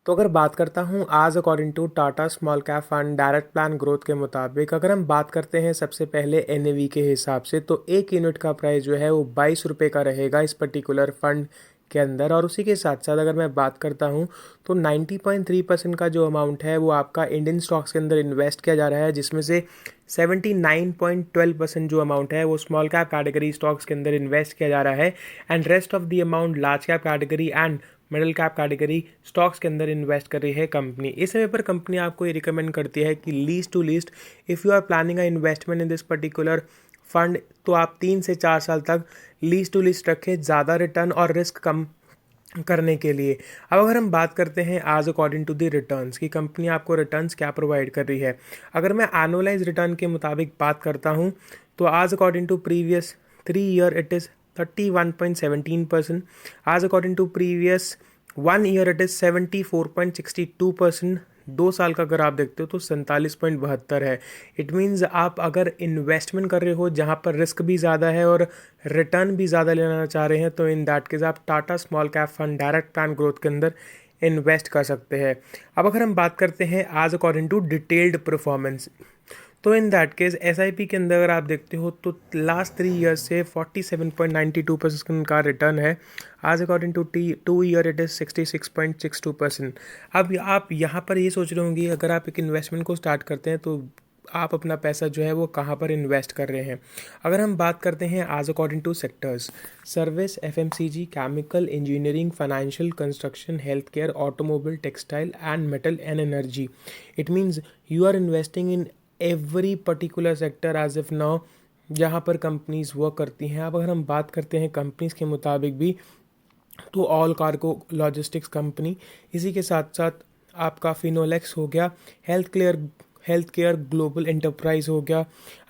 तो अगर बात करता हूँ आज according to Tata small cap fund direct plan growth के मुताबिक, अगर हम बात करते हैं सबसे पहले एनएवी के हिसाब से, तो एक यूनिट का प्राइस जो है वो 22 रुपये का रहेगा इस पर्टिकुलर फंड के अंदर। और उसी के साथ साथ अगर मैं बात करता हूँ तो 90.3% का जो अमाउंट है वो आपका इंडियन स्टॉक्स के अंदर इन्वेस्ट किया जा रहा है, जिसमें से 79.12% जो अमाउंट है वो स्मॉल कैप कैटेगरी स्टॉक्स के अंदर इन्वेस्ट किया जा रहा है, and rest of the amount large cap category and middle cap category stocks के अंदर इन्वेस्ट कर रही है कंपनी। इस समय पर कंपनी आपको ये रिकमेंड करती है कि least to least if you are planning a investment in this particular fund, तो आप 3 से 4 साल तक लीस्ट टू लीस्ट रखें, ज़्यादा रिटर्न और रिस्क कम करने के लिए। अब अगर हम बात करते हैं आज अकॉर्डिंग टू द रिटर्न्स की कंपनी आपको रिटर्न्स क्या प्रोवाइड कर रही है, अगर मैं एनुअलाइज रिटर्न के मुताबिक बात करता हूँ तो आज according to previous 3 year it is 31.17%, आज according to previous 1 year it is 74.62%, 2 साल का अगर आप देखते हो तो 47.72 है। इट मीन्स आप अगर इन्वेस्टमेंट कर रहे हो जहाँ पर रिस्क भी ज़्यादा है और रिटर्न भी ज़्यादा लेना चाह रहे हैं, तो इन दैट केस आप Tata small cap fund direct plan growth के अंदर इन्वेस्ट कर सकते हैं। अब अगर हम बात करते हैं आज अकॉर्डिंग टू डिटेल्ड परफॉर्मेंस, तो इन दैट केस एसआईपी के अंदर अगर आप देखते हो तो लास्ट 3 ईयर्स से 47.92% का रिटर्न है, आज according to 2 year it is 66.62%। अब आप यहाँ पर ये सोच रहे होंगे अगर आप एक इन्वेस्टमेंट को स्टार्ट करते हैं तो आप अपना पैसा जो है वो कहाँ पर इन्वेस्ट कर रहे हैं। अगर हम बात करते हैं आज according to sectors, service, FMCG, chemical, engineering, financial, construction, health care, automobile, textile and metal and energy, it means you are investing in every particular sector as if now जहाँ पर कंपनीज वर्क करती हैं। अब अगर हम बात करते हैं कंपनीज के मुताबिक भी, तो ऑल कार्गो लॉजिस्टिक्स कंपनी, इसी के साथ साथ आपका फिनोलेक्स हो गया, हेल्थ केयर ग्लोबल एंटरप्राइज हो गया,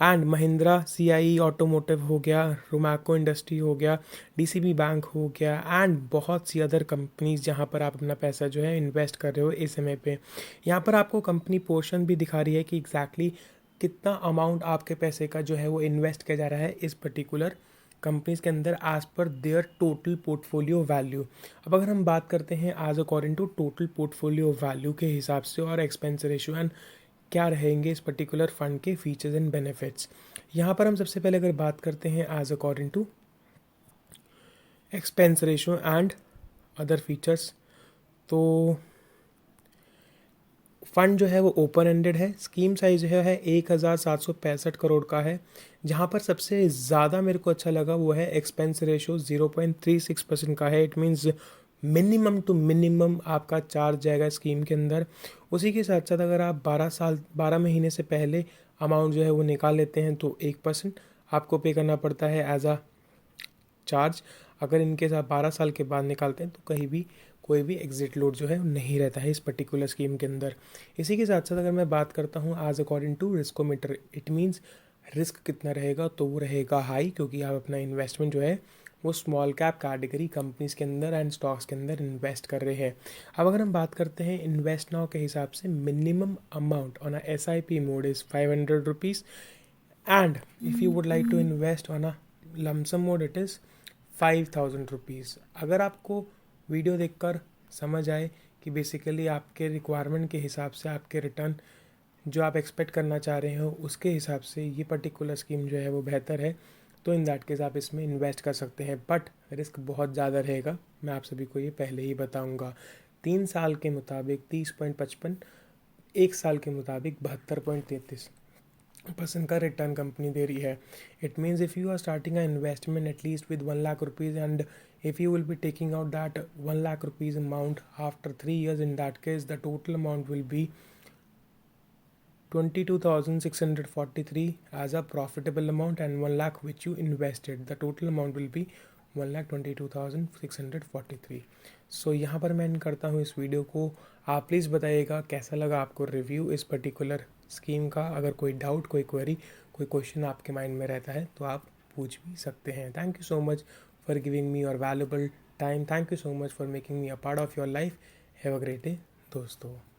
एंड महिंद्रा सीआईई ऑटोमोटिव हो गया, रोमैको इंडस्ट्री हो गया, डीसीबी बैंक हो गया, एंड बहुत सी अदर कंपनीज जहां पर आप अपना पैसा जो है इन्वेस्ट कर रहे हो इस समय पे। यहाँ पर आपको कंपनी पोर्शन भी दिखा रही है कि एग्जैक्टली कितना अमाउंट आपके पैसे का जो है वो इन्वेस्ट किया जा रहा है इस पर्टिकुलर कंपनीज के अंदर as per there total portfolio value. अब अगर हम बात करते हैं आज according to total portfolio value के हिसाब से और एक्सपेंस रेशियो एंड क्या रहेंगे इस पर्टिकुलर फंड के फीचर्स एंड बेनिफिट्स, यहाँ पर हम सबसे पहले अगर बात करते हैं आज according to expense ratio and other features, तो फंड जो है वो ओपन एंडेड है, स्कीम साइज जो है 1765 करोड़ का है, जहाँ पर सबसे ज़्यादा मेरे को अच्छा लगा वो है एक्सपेंस रेशो 0.36% का है। It means minimum to minimum आपका चार्ज जाएगा स्कीम के अंदर। उसी के साथ साथ अगर आप 12 महीने से पहले अमाउंट जो है वो निकाल लेते हैं तो 1% आपको पे करना पड़ता है एज अ चार्ज। अगर इनके साथ 12 साल के बाद निकालते हैं तो कहीं भी कोई भी एग्जिट लोड जो है नहीं रहता है इस पर्टिकुलर स्कीम के अंदर। इसी के साथ साथ अगर मैं बात करता हूँ आज according to riskometer, it means risk कितना रहेगा, तो वो रहेगा हाई, क्योंकि आप अपना इन्वेस्टमेंट जो है वो स्मॉल कैप कैटेगरी कंपनीज के अंदर एंड स्टॉक्स के अंदर इन्वेस्ट कर रहे हैं। अब अगर हम बात करते हैं इन्वेस्ट नाउ के हिसाब से, minimum amount on a SIP mode is 500 rupees, and if you would like to invest on a lumpsum mode it is 5000 rupees. अगर आपको वीडियो देखकर समझ आए कि बेसिकली आपके रिक्वायरमेंट के हिसाब से आपके रिटर्न जो आप एक्सपेक्ट करना चाह रहे हो उसके हिसाब से ये पर्टिकुलर स्कीम जो है वो बेहतर है, तो इन दैट केस आप इसमें इन्वेस्ट कर सकते हैं। बट रिस्क बहुत ज़्यादा रहेगा, मैं आप सभी को ये पहले ही बताऊंगा। 3 साल के मुताबिक 30.55, 1 साल के मुताबिक 72.33% का रिटर्न कंपनी दे रही है। It means if you are starting a investment at least with 1 lakh rupees, and if you will be taking out that 1 lakh rupees amount after 3 years, in that case the total amount will be 22,643 as a profitable amount, and 1 lakh which you invested, the total amount will be 1,22,643। सो यहाँ पर मैं करता हूँ इस video को। आप please बताइएगा कैसा लगा आपको रिव्यू इस पर्टिकुलर स्कीम का। अगर कोई डाउट, कोई क्वेरी, कोई क्वेश्चन आपके माइंड में रहता है तो आप पूछ भी सकते हैं। Thank you so much for giving me your valuable time. Thank you so much for making me a part of your life. Have a great day, दोस्तों।